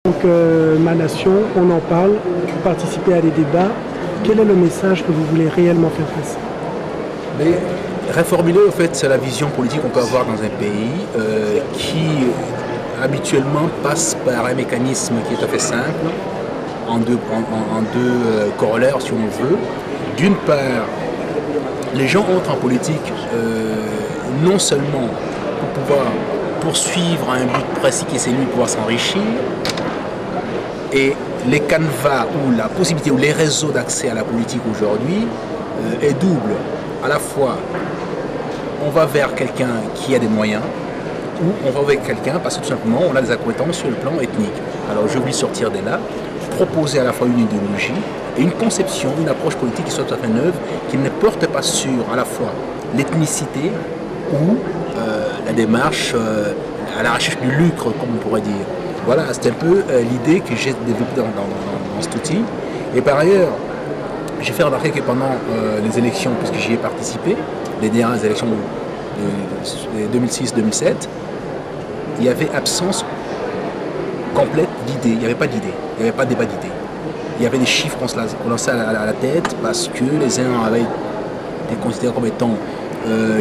Donc, Ma Nation, on en parle, vous participez à des débats. Quel est le message que vous voulez réellement faire passer? Mais reformuler, en fait, c'est la vision politique qu'on peut avoir dans un pays qui habituellement passe par un mécanisme qui est tout à fait simple, en deux corollaires, si on veut. D'une part, les gens entrent en politique non seulement pour pouvoir poursuivre un but précis qui est celui de pouvoir s'enrichir, et les canevas ou la possibilité ou les réseaux d'accès à la politique aujourd'hui est double. À la fois, on va vers quelqu'un qui a des moyens, ou on va vers quelqu'un parce que tout simplement on a des accointances sur le plan ethnique. Alors je voulais sortir de là, proposer à la fois une idéologie et une conception, une approche politique qui soit tout à fait neuve, qui ne porte pas sur à la fois l'ethnicité ou la démarche à la recherche du lucre, comme on pourrait dire. Voilà, c'est un peu l'idée que j'ai développée dans cet outil. Et par ailleurs, j'ai fait remarquer que pendant les élections, puisque j'y ai participé, les dernières élections de 2006-2007, il y avait absence complète d'idées. Il n'y avait pas d'idées, il n'y avait pas de débat d'idées. Il y avait des chiffres qu'on lançait à la tête parce que les uns avaient été considérés comme étant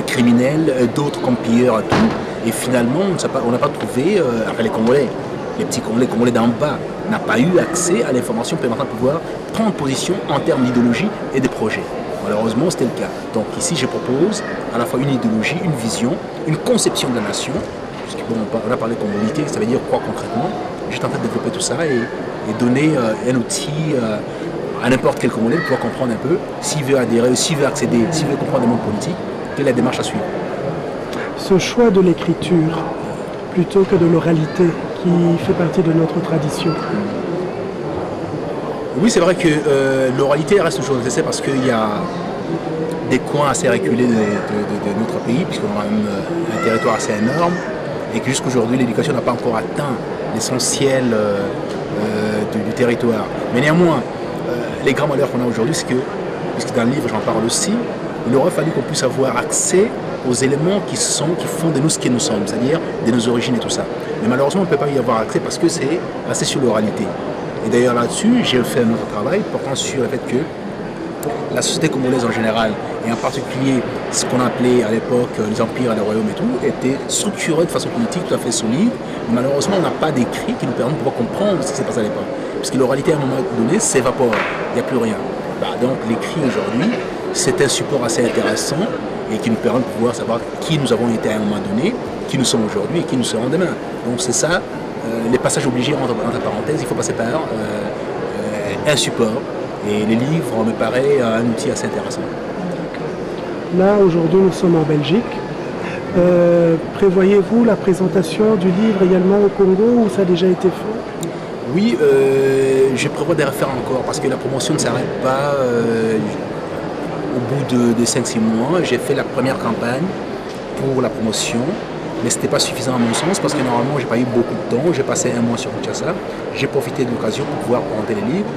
criminels, d'autres comme pilleurs et tout. Et finalement, on n'a pas trouvé, après les Congolais, les petits Congolais, les Congolais d'en bas, n'a pas eu accès à l'information permettant de pouvoir prendre position en termes d'idéologie et de projets. Malheureusement, c'était le cas. Donc ici, je propose à la fois une idéologie, une vision, une conception de la nation. Parce que, bon, on a parlé de communauté, ça veut dire quoi concrètement? J'étais en train de développer tout ça et donner un outil à n'importe quel Congolais pour pouvoir comprendre un peu s'il veut adhérer, s'il veut accéder, s'il veut comprendre le monde politique, quelle est la démarche à suivre. Ce choix de l'écriture plutôt que de l'oralité qui fait partie de notre tradition. Oui, c'est vrai que l'oralité reste toujours nécessaire parce qu'il y a des coins assez reculés de notre pays, puisqu'on a un territoire assez énorme, et que jusqu'aujourd'hui, l'éducation n'a pas encore atteint l'essentiel du territoire. Mais néanmoins, les grands malheurs qu'on a aujourd'hui, c'est que, puisque dans le livre j'en parle aussi, il aurait fallu qu'on puisse avoir accès aux éléments qui font de nous ce que nous sommes, c'est-à-dire de nos origines et tout ça. Mais malheureusement, on ne peut pas y avoir accès parce que c'est assez sur l'oralité. Et d'ailleurs là-dessus, j'ai fait un autre travail portant sur le fait que la société congolaise en général, et en particulier ce qu'on appelait à l'époque les empires et les royaumes et tout, était structurée de façon politique tout à fait solide. Mais malheureusement, on n'a pas d'écrit qui nous permet de pouvoir comprendre ce qui s'est passé à l'époque. Parce que l'oralité, à un moment donné, s'évapore, il n'y a plus rien. Donc l'écrit aujourd'hui, c'est un support assez intéressant et qui nous permet de pouvoir savoir qui nous avons été à un moment donné, qui nous sommes aujourd'hui et qui nous serons demain. Donc c'est ça, les passages obligés entre parenthèses, il faut passer par un support. Et les livres me paraît un outil assez intéressant. Là, aujourd'hui, nous sommes en Belgique. Prévoyez-vous la présentation du livre également au Congo ou ça a déjà été fait? Oui, je prévois de refaire encore parce que la promotion ne s'arrête pas au bout de 5-6 mois. J'ai fait la première campagne pour la promotion, mais ce n'était pas suffisant à mon sens parce que normalement, je n'ai pas eu beaucoup de temps. J'ai passé un mois sur Kinshasa. J'ai profité de l'occasion pour pouvoir présenter les livres,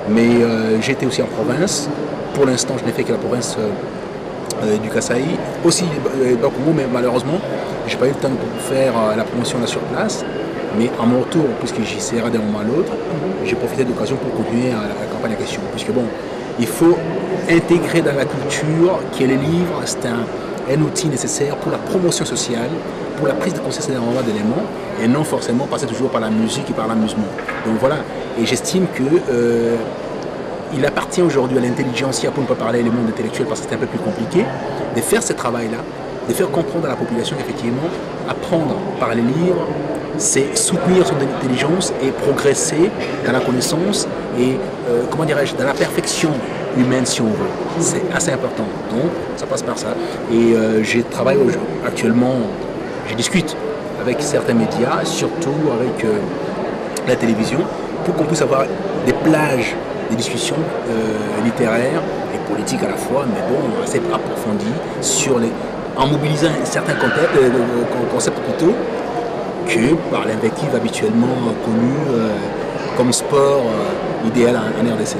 mais j'étais aussi en province. Pour l'instant, je n'ai fait que la province du Kasaï, aussi Bakoumou, mais malheureusement, je n'ai pas eu le temps de faire la promotion là sur place. Mais à mon retour, puisque j'y serai d'un moment à l'autre, j'ai profité de l'occasion pour continuer la campagne en question. Puisque bon, il faut intégrer dans la culture qui est les livres, c'est un outil nécessaire pour la promotion sociale, pour la prise de conscience d'énormément d'éléments, et non forcément passer toujours par la musique et par l'amusement. Donc voilà, et j'estime que il appartient aujourd'hui à l'intelligentsia, pour ne pas parler les mondes intellectuels parce que c'est un peu plus compliqué, de faire ce travail-là, de faire comprendre à la population qu'effectivement, apprendre par les livres, c'est soutenir son intelligence et progresser dans la connaissance et, comment dirais-je, dans la perfection humaine si on veut. C'est assez important. Donc, ça passe par ça. Et je travaille actuellement, je discute avec certains médias, surtout avec la télévision, pour qu'on puisse avoir des plages, des discussions littéraires et politiques à la fois, mais bon, assez approfondies, en mobilisant certains concepts plutôt, que par l'invective habituellement connue comme sport idéal en RDC.